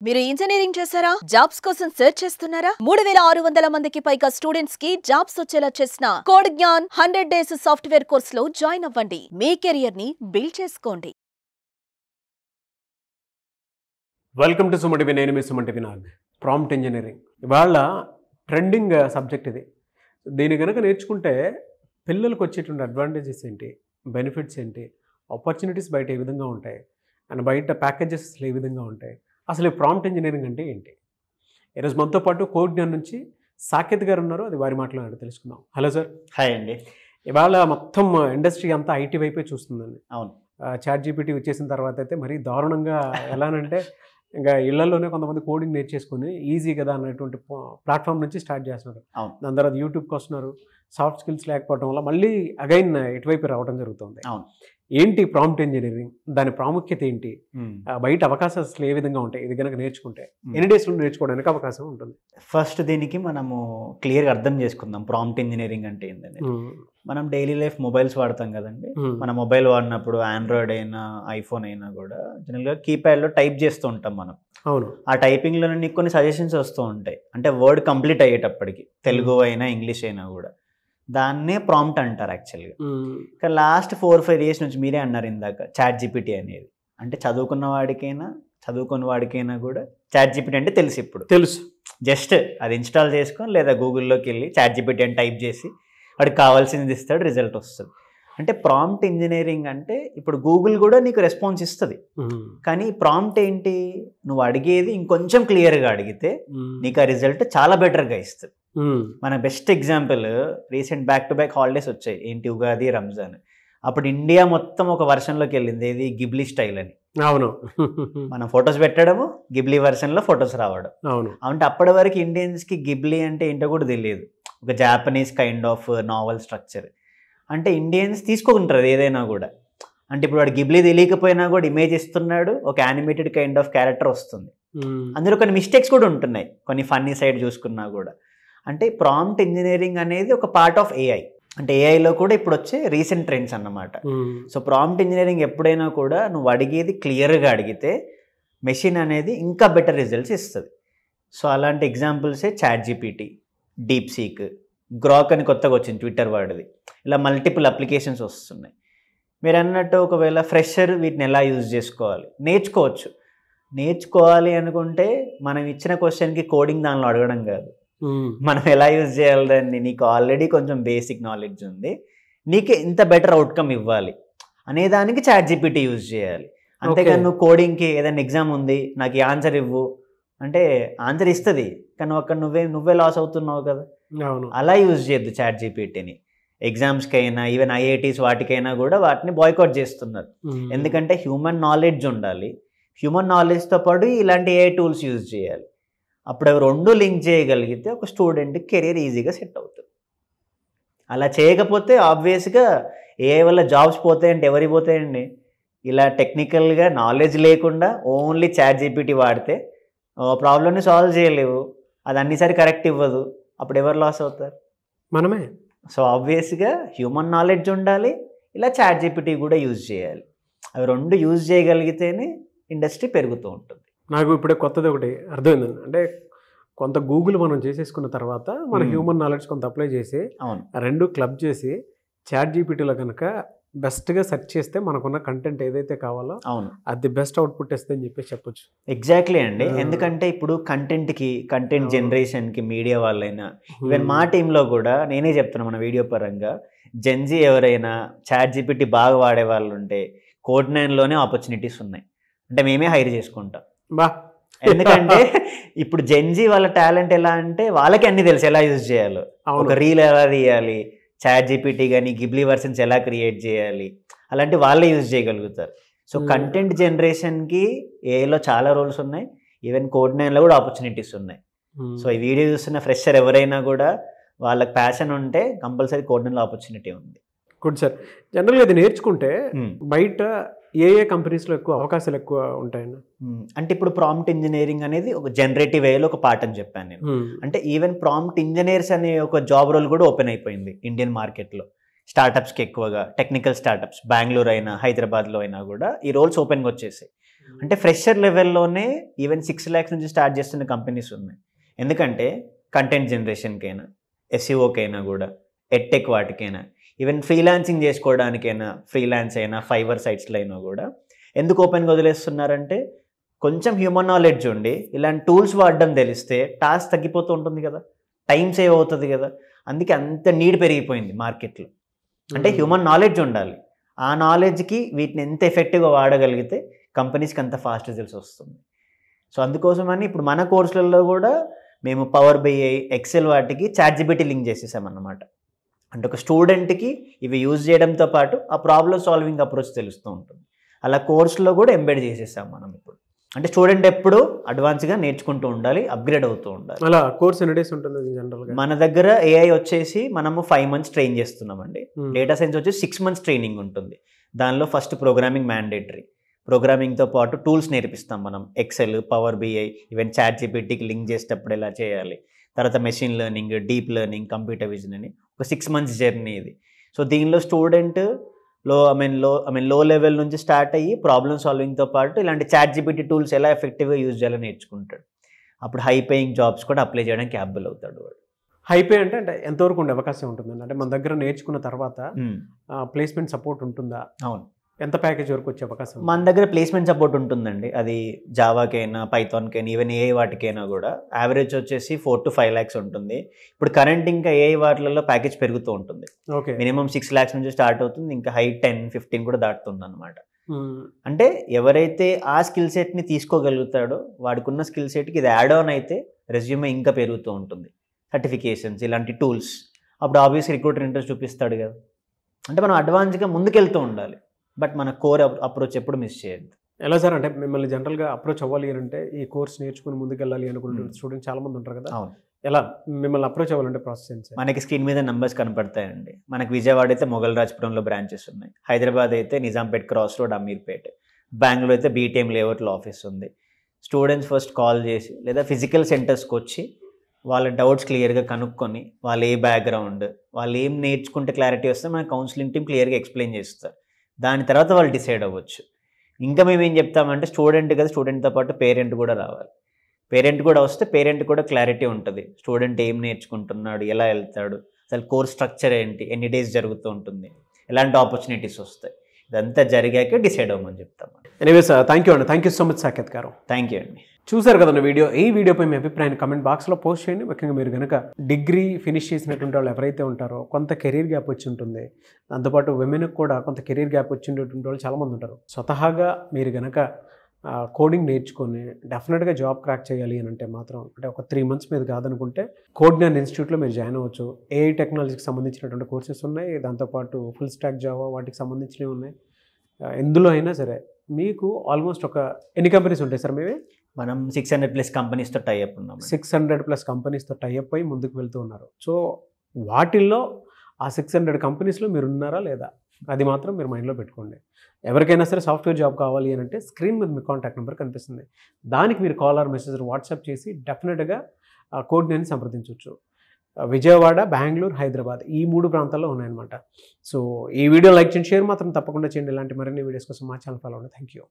మీరు ఇంజనీరింగ్ చేశారా? జాబ్స్ కోసం సెర్చ్ చేస్తున్నారా? 3600 మందికి పైగా స్టూడెంట్స్ కి జాబ్స్ వచ్చేలా చేసిన code Gnan 100 days software course లో జాయిన్ అవ్వండి. మీ కెరియర్ ని బిల్డ్ చేసుకోండి. Welcome to Suman TV. నేను మీ Suman TV Nag. Prompt engineering ఇవాళ ట్రెండింగ్ సబ్జెక్ట్ ఇది. దీన్ని కనుక నేర్చుకుంటే పిల్లలకు వచ్చేటువంటి అడ్వాంటేజెస్ ఏంటి, బెనిఫిట్స్ ఏంటి, ఆపర్చునిటీస్ బయట ఏ విధంగా ఉంటాయి, అండ్ బయట ప్యాకేజెస్ ఏ విధంగా ఉంటాయి, అసలు ప్రాంప్ట్ ఇంజనీరింగ్ అంటే ఏంటి? ఈరోజు మనతో పాటు కోడ్ జ్ఞాన్ నుంచి సాకేత్ గారు ఉన్నారు. అది వారి మాట్లాడి తెలుసుకుందాం. Hello sir. హాయ్ అండి. ఇవాళ మొత్తం ఇండస్ట్రీ అంతా ఐటీ వైపే చూస్తుందండి. అవును. చాట్ జీపీటీ వచ్చేసిన తర్వాత అయితే మరీ దారుణంగా ఎలానంటే ఇంకా ఇళ్లలోనే కొంతమంది కోడింగ్ నేర్చేసుకుని ఈజీ కదా అన్నటువంటి ప్లాట్ఫామ్ నుంచి స్టార్ట్ చేస్తున్నారు. దాని తర్వాత యూట్యూబ్కి వస్తున్నారు. సాఫ్ట్ స్కిల్స్ లేకపోవడం వల్ల మళ్ళీ అగైన్ ఇటువైపు రావడం జరుగుతుంది. ఏంటి ప్రాంప్ట్ ఇంజనీరింగ్, దాని ప్రాముఖ్యత ఏంటి, బయట అవకాశాలు అసలు ఏ విధంగా ఉంటాయి, ఇది కనుక నేర్చుకుంటే ఎన్ని డేస్ నుండి నేర్చుకోవడానికి అవకాశం ఉంటుంది? ఫస్ట్ దీనికి మనము క్లియర్గా అర్థం చేసుకుందాం ప్రాంప్ట్ ఇంజనీరింగ్ అంటే ఏంటంటే. మనం డైలీ లైఫ్ మొబైల్స్ వాడతాం కదండి. మన మొబైల్ వాడినప్పుడు ఆండ్రాయిడ్ అయినా ఐఫోన్ అయినా కూడా జనరల్గా కీప్యాడ్లో టైప్ చేస్తూ ఉంటాం మనం. అవును. ఆ టైపింగ్లో నీకు కొన్ని సజెషన్స్ వస్తూ ఉంటాయి, అంటే వర్డ్ కంప్లీట్ అయ్యేటప్పటికి, తెలుగు అయినా ఇంగ్లీష్ అయినా కూడా. దాన్నే ప్రాంప్ట్ అంటారు యాక్చువల్గా. కానీ లాస్ట్ 4-5 ఇయర్స్ నుంచి మీరే అన్నారు ఇందాక చాట్ జీపీటీ అనేది. అంటే చదువుకున్న వాడికైనా కూడా చాట్ జీపీటీ అంటే తెలుసు. జస్ట్ అది ఇన్స్టాల్ చేసుకొని లేదా గూగుల్లోకి వెళ్ళి చాట్ జీపీటీ అని టైప్ చేసి వాడికి కావాల్సింది ఇస్తాడు, రిజల్ట్ వస్తుంది. అంటే ప్రాంప్ట్ ఇంజనీరింగ్ అంటే ఇప్పుడు గూగుల్ కూడా నీకు రెస్పాన్స్ ఇస్తుంది. కానీ ప్రాంప్ట్ ఏంటి, నువ్వు అడిగేది ఇంకొంచెం క్లియర్గా అడిగితే నీకు ఆ రిజల్ట్ చాలా బెటర్గా ఇస్తుంది. మన best example recent back to back holidays వచ్చాయి, ఏంటి ఉగాది, రంజాన్. అప్పుడు ఇండియా మొత్తం ఒక వర్షన్లోకి వెళ్ళింది, ఏది గిబ్లీ స్టైల్ అని. అవును. మనం ఫొటోస్ పెట్టడము, గిబ్లీ వర్షన్లో ఫొటోస్ రావడం. అవును. అంటే అప్పటి వరకు ఇండియన్స్కి గిబ్లీ అంటే ఏంటో కూడా తెలియదు. ఒక Japanese kind of novel structure. అంటే ఇండియన్స్ తీసుకుంటారు ఏదైనా కూడా. అంటే ఇప్పుడు వాడు గిబ్లీ తెలియకపోయినా కూడా ఇమేజ్ ఇస్తున్నాడు, ఒక యానిమేటెడ్ కైండ్ ఆఫ్ క్యారెక్టర్ వస్తుంది. అందులో కొన్ని మిస్టేక్స్ కూడా ఉంటున్నాయి, కొన్ని ఫన్నీ సైడ్ చూసుకున్నా కూడా. అంటే ప్రాంప్ట్ ఇంజనీరింగ్ అనేది ఒక పార్ట్ ఆఫ్ ఏఐ. అంటే ఏఐలో కూడా ఇప్పుడు వచ్చే రీసెంట్ ట్రెండ్స్ అన్నమాట. సో ప్రాంప్ట్ ఇంజనీరింగ్ ఎప్పుడైనా కూడా నువ్వు అడిగేది క్లియర్గా అడిగితే మెషిన్ అనేది ఇంకా బెటర్ రిజల్ట్స్ ఇస్తుంది. సో అలాంటి ఎగ్జాంపుల్సే ChatGPT, DeepSeek, Grok అని కొత్తగా వచ్చింది ట్విట్టర్ వాడిది. ఇలా మల్టిపుల్ అప్లికేషన్స్ వస్తున్నాయి. మీరు అన్నట్టు ఒకవేళ ఫ్రెషర్ వీటిని ఎలా యూజ్ చేసుకోవాలి, నేర్చుకోవాలి అనుకుంటే మనం ఇచ్చిన క్వశ్చన్కి కోడింగ్ దానిలో అడగడం కాదు, మనం ఎలా యూజ్ చేయాలి దాన్ని. నీకు ఆల్రెడీ కొంచెం బేసిక్ నాలెడ్జ్ ఉంది, నీకు ఇంత బెటర్ అవుట్కమ్ ఇవ్వాలి అనేదానికి చాట్ జీపీటీ యూజ్ చేయాలి. అంతేకాని నువ్వు కోడింగ్కి ఏదైనా ఎగ్జామ్ ఉంది, నాకు ఈ ఆన్సర్ ఇవ్వు అంటే ఆన్సర్ ఇస్తుంది, కానీ అక్కడ నువ్వే లాస్ అవుతున్నావు కదా. అలా యూజ్ చేయొద్దు చాట్ జీపీటీని. ఎగ్జామ్స్కి అయినా ఈవెన్ ఐఐటీస్ వాటికైనా కూడా వాటిని బాయ్కాట్ చేస్తున్నారు. ఎందుకంటే హ్యూమన్ నాలెడ్జ్ ఉండాలి, హ్యూమన్ నాలెడ్జ్తో పాటు ఇలాంటి ఏఐ టూల్స్ యూజ్ చేయాలి. అప్పుడు అవి రెండు లింక్ చేయగలిగితే ఒక స్టూడెంట్కి కెరీర్ ఈజీగా సెట్ అవుతుంది. అలా చేయకపోతే ఆబ్వియస్గా ఏఐ వల్ల జాబ్స్ పోతాయంటే ఎవరికి పోతాయండి? ఇలా టెక్నికల్గా నాలెడ్జ్ లేకుండా ఓన్లీ చాట్ జీపీటీ వాడితే ప్రాబ్లమ్ని సాల్వ్ చేయలేవు, అది అన్నిసారి కరెక్ట్ ఇవ్వదు, అప్పుడు ఎవరు లాస్ అవుతారు? మనమే. సో ఆబ్వియస్గా హ్యూమన్ నాలెడ్జ్ ఉండాలి, ఇలా చాట్ జీపీటీ కూడా యూజ్ చేయాలి. అవి రెండు యూజ్ చేయగలిగితేనే ఇండస్ట్రీ పెరుగుతూ ఉంటుంది. నాకు ఇప్పుడే కొత్తది ఒకటి అర్థమైందండి. అంటే కొంత గూగుల్ మనం చేసేసుకున్న తర్వాత మన హ్యూమన్ నాలెడ్జ్ కొంత అప్లై చేసి రెండు క్లబ్ చేసి చాట్ జీపీటీలో కనుక బెస్ట్గా సెర్చ్ చేస్తే మనకున్న కంటెంట్ ఏదైతే కావాలో అది బెస్ట్ అవుట్పుట్ ఇస్తుందని చెప్పేసి చెప్పొచ్చు. ఎగ్జాక్ట్లీ అండి. ఎందుకంటే ఇప్పుడు కంటెంట్ జనరేషన్కి మీడియా వాళ్ళైనా, ఈవెన్ మా టీంలో కూడా నేనే చెప్తున్నాను మన వీడియో పరంగా, జెన్జీ ఎవరైనా చాట్ జీపీటీ బాగా వాడే వాళ్ళు ఉంటే కోడ్ 9లోనే ఆపర్చునిటీస్ ఉన్నాయి. అంటే మేమే హైర్ చేసుకుంటాం. ఎందుకంటే ఇప్పుడు జెన్జీ వాళ్ళ టాలెంట్ ఎలా అంటే వాళ్ళకి అన్ని తెలుసు ఎలా యూజ్ చేయాలో. ఒక రీల్ ఎలా తీయాలి, చాట్ జీపీటీ కానీ గిబ్లీ వర్షన్స్ ఎలా క్రియేట్ చేయాలి, అలాంటి వాళ్ళే యూజ్ చేయగలుగుతారు. సో కంటెంట్ జనరేషన్కి ఏఐలో చాలా రోల్స్ ఉన్నాయి, ఈవెన్ కోడ్ 9లో కూడా ఆపర్చునిటీస్ ఉన్నాయి. సో ఈ వీడియో చూస్తున్న ఫ్రెషర్ ఎవరైనా కూడా వాళ్ళకి ప్యాషన్ ఉంటే కంపల్సరీ కోడ్ 9లో ఆపర్చునిటీ ఉంది. Good sir. జనరల్గా అది నేర్చుకుంటే బయట ఏ కంపెనీస్లో ఎక్కువ అవకాశాలు ఎక్కువ ఉంటాయండి? అంటే ఇప్పుడు ప్రాంప్ట్ ఇంజనీరింగ్ అనేది ఒక జనరేటివ్ వేలో ఒక పార్ట్ అని చెప్పాను నేను. అంటే ఈవెన్ ప్రాంప్ట్ ఇంజనీర్స్ అనే ఒక జాబ్ రోల్ కూడా ఓపెన్ అయిపోయింది ఇండియన్ మార్కెట్లో. స్టార్టప్స్కి ఎక్కువగా టెక్నికల్ స్టార్టప్స్ బెంగళూరు అయినా హైదరాబాద్లో అయినా కూడా ఈ రోల్స్ ఓపెన్గా వచ్చేసాయి. అంటే ఫ్రెషర్ లెవెల్లోనే ఈవెన్ 6 lakhs నుంచి స్టార్ట్ చేస్తున్న కంపెనీస్ ఉన్నాయి. ఎందుకంటే కంటెంట్ జనరేషన్కైనా, ఎస్ఈఓకైనా కూడా, ఎడ్టెక్ వాటికైనా, ఈవెన్ ఫ్రీలాన్సింగ్ చేసుకోవడానికైనా, ఫ్రీలాన్స్ అయినా, ఫైవర్ సైట్స్లో అయినా కూడా ఎందుకు ఓపెన్గా వదిలేస్తున్నారంటే కొంచెం హ్యూమన్ నాలెడ్జ్ ఉండి ఇలాంటి టూల్స్ వాడడం తెలిస్తే టాస్క్ తగ్గిపోతూ ఉంటుంది కదా, టైం సేవ్ అవుతుంది కదా. అందుకే అంత నీడ్ పెరిగిపోయింది మార్కెట్లో. అంటే హ్యూమన్ నాలెడ్జ్ ఉండాలి. ఆ నాలెడ్జ్కి వీటిని ఎంత ఎఫెక్టివ్గా వాడగలిగితే కంపెనీస్కి అంత ఫాస్ట్ రిజల్ట్స్ వస్తుంది. సో అందుకోసమని ఇప్పుడు మన కోర్సులలో కూడా మేము పవర్ బిఐ, ఎక్సెల్ వాటికి ChatGPT లింక్ చేసేసామన్నమాట. అంటే ఒక స్టూడెంట్కి ఇవి యూజ్ చేయడంతో పాటు ఆ ప్రాబ్లమ్ సాల్వింగ్ అప్రోచ్ తెలుస్తూ ఉంటుంది. అలా కోర్సులో కూడా ఎంబెడ్ చేసేసాం మనం ఇప్పుడు. అంటే స్టూడెంట్ ఎప్పుడు అడ్వాన్స్గా నేర్చుకుంటూ ఉండాలి, అప్గ్రేడ్ అవుతూ ఉండాలి. అలా కోర్స్ ఎన్ని డేస్ ఉంటుంది జనరల్గా? మన దగ్గర AI వచ్చేసి మనము 5 months ట్రైన్ చేస్తున్నామండి. డేటా సైన్స్ వచ్చేసి 6 months ట్రైనింగ్ ఉంటుంది. దానిలో ఫస్ట్ ప్రోగ్రామింగ్ మ్యాండేటరీ. ప్రోగ్రామింగ్తో పాటు టూల్స్ నేర్పిస్తాం మనం. ఎక్సెల్, పవర్ బిఐ, ఈవెన్ ChatGPTకి లింక్ చేసేటప్పుడు ఎలా చేయాలి, తర్వాత machine learning, deep learning, computer vision అని ఒక 6 months జర్నీ ఇది. సో దీనిలో స్టూడెంట్ లో లెవెల్ నుంచి స్టార్ట్ అయ్యి ప్రాబ్లమ్ సాల్వింగ్తో పాటు ఇలాంటి ChatGPT టూల్స్ ఎలా ఎఫెక్టివ్గా యూజ్ చేయాలో నేర్చుకుంటాడు. అప్పుడు హై పేయింగ్ జాబ్స్ కూడా అప్లై చేయడానికి క్యాపబుల్ అవుతాడు వాడు. హైపే అంటే ఎంతవరకు ఉండే అవకాశం ఉంటుందండి? అంటే మన దగ్గర నేర్చుకున్న తర్వాత ప్లేస్మెంట్ సపోర్ట్ ఉంటుందా? అవును. ఎంత ప్యాకేజ్ వరకు వచ్చే అవకాశం? మన దగ్గర ప్లేస్మెంట్ సపోర్ట్ ఉంటుందండి. అది జావాకైనా, పైథాన్కైనా, ఈవెన్ AI వాటికైనా కూడా యావరేజ్ వచ్చేసి 4 to 5 lakhs ఉంటుంది. ఇప్పుడు కరెంట్ ఇంకా AI వాటిలలో ప్యాకేజ్ పెరుగుతూ ఉంటుంది. ఓకే. మినిమం 6 lakhs నుంచి స్టార్ట్ అవుతుంది, ఇంకా హై 10-15 కూడా దాటుతుంది అనమాట. అంటే ఎవరైతే ఆ స్కిల్ సెట్ని తీసుకోగలుగుతాడో వాడికున్న స్కిల్ సెట్కి ఇది యాడ్ ఆన్ అయితే రెజ్యూమే ఇంకా పెరుగుతూ ఉంటుంది. సర్టిఫికేషన్స్, ఇలాంటి టూల్స్, అప్పుడు ఆబ్వియస్గా రిక్రూటర్ ఇంట్రెస్ట్ చూపిస్తాడు కదా. అంటే మనం అడ్వాన్స్గా ముందుకెళ్తూ ఉండాలి, బట్ మన కోర్ అప్రోచ్ ఎప్పుడు మిస్ చేయొద్దు. ఎలా సార్ అంటే మిమ్మల్ని జనరల్గా అప్రోచ్ అవ్వాలి అంటే ఈ కోర్స్ నేర్చుకుని ముందుకెళ్ళాలి అనుకుంటే స్టూడెంట్స్ చాలా మంది ఉంటారు కదా. అవును. ఎలా మిమ్మల్ని అప్రోచ్ అవ్వాలంటే ప్రాసెస్ ఏంటి? మనకి స్క్రీన్ మీద నెంబర్స్ కనపడతాయండి. మనకి విజయవాడ అయితే మొగల్రాజ్పురంలో బ్రాంచెస్ ఉన్నాయి, హైదరాబాద్ అయితే నిజాంపేట్ క్రాస్ రోడ్, అమీర్పేట్, బెంగళూరు అయితే BTM లేఅవుట్లో ఆఫీస్ ఉంది. స్టూడెంట్స్ ఫస్ట్ కాల్ చేసి లేదా ఫిజికల్ సెంటర్స్కి వచ్చి వాళ్ళ డౌట్స్ క్లియర్గా కనుక్కొని వాళ్ళు ఏ బ్యాక్గ్రౌండ్, వాళ్ళు ఏం నేర్చుకుంటే క్లారిటీ వస్తే మన కౌన్సిలింగ్ టీం క్లియర్గా ఎక్స్ప్లెయిన్ చేస్తారు. దాని తర్వాత వాళ్ళు డిసైడ్ అవ్వచ్చు. ఇంకా మేము ఏం చెప్తామంటే స్టూడెంట్ కదా, స్టూడెంట్తో పాటు పేరెంట్ కూడా రావాలి. పేరెంట్ కూడా వస్తే పేరెంట్ కూడా క్లారిటీ ఉంటుంది. స్టూడెంట్ ఏం నేర్చుకుంటున్నాడు, ఎలా వెళ్తాడు, అసలు కోర్స్ స్ట్రక్చర్ ఏంటి, ఎన్ని డేస్ జరుగుతూ ఉంటుంది, ఎలాంటి ఆపర్చునిటీస్ వస్తాయి, ఇదంతా జరిగాక డిసైడ్ అవ్వమని చెప్తాం. ఎనీవేస్ థ్యాంక్ యూ అండి. Thank you so much Saketh గారు. థ్యాంక్ యూ అండి. చూసారు కదండి వీడియో. ఈ వీడియోపై మీ అభిప్రాయాన్ని కమెంట్ బాక్స్లో పోస్ట్ చేయండి. ముఖ్యంగా మీరు కనుక డిగ్రీ ఫినిష్ చేసినటువంటి వాళ్ళు ఎవరైతే ఉంటారో కొంత కెరీర్ గ్యాప్ వచ్చి ఉంటుంది, దాంతోపాటు విమెన్కి కూడా కొంత కెరీర్ గ్యాప్ వచ్చినటువంటి వాళ్ళు చాలామంది ఉంటారు. స్వతహాగా మీరు కనుక కోడింగ్ నేర్చుకొని డెఫినెట్గా జాబ్ క్రాక్ చేయాలి అని అంటే మాత్రం అంటే ఒక 3 months మీద కాదనుకుంటే కోడ్జ్ఞాన్ ఇన్స్టిట్యూట్లో మీరు జాయిన్ అవ్వచ్చు. AI టెక్నాలజీకి సంబంధించినటువంటి కోర్సెస్ ఉన్నాయి, దాంతోపాటు ఫుల్ స్టాక్ జావా వాటికి సంబంధించినవి ఉన్నాయి. ఎందులో అయినా సరే మీకు ఆల్మోస్ట్ ఒక ఎన్ని కంపెనీస్ ఉంటాయి సార్? మేమే మనం 600+ కంపెనీస్తో టైఅప్ ఉన్నాం. 600+ కంపెనీస్తో టైఅప్ అయ్యి ముందుకు వెళ్తూ ఉన్నారు. సో వాటిల్లో ఆ 600 కంపెనీస్లో మీరు ఉన్నారా లేదా అది మాత్రం మీరు మైండ్లో పెట్టుకోండి. ఎవరికైనా సరే సాఫ్ట్వేర్ జాబ్ కావాలి అని అంటే స్క్రీన్ మీద మీ కాంటాక్ట్ నెంబర్ కనిపిస్తుంది, దానికి మీరు కాల్ ఆర్ మెసేజ్ వాట్సాప్ చేసి డెఫినెట్గా కోడ్ని సంప్రదించవచ్చు. విజయవాడ, బెంగళూరు, హైదరాబాద్ ఈ 3 ప్రాంతాల్లో ఉన్నాయన్నమాట. సో ఈ వీడియో లైక్ చేయండి, షేర్ మాత్రం తప్పకుండా చేయండి. ఇలాంటి మరిన్ని వీడియోస్ కోసం మా ఛానల్ ఫాలో అవ్వండి. Thank you.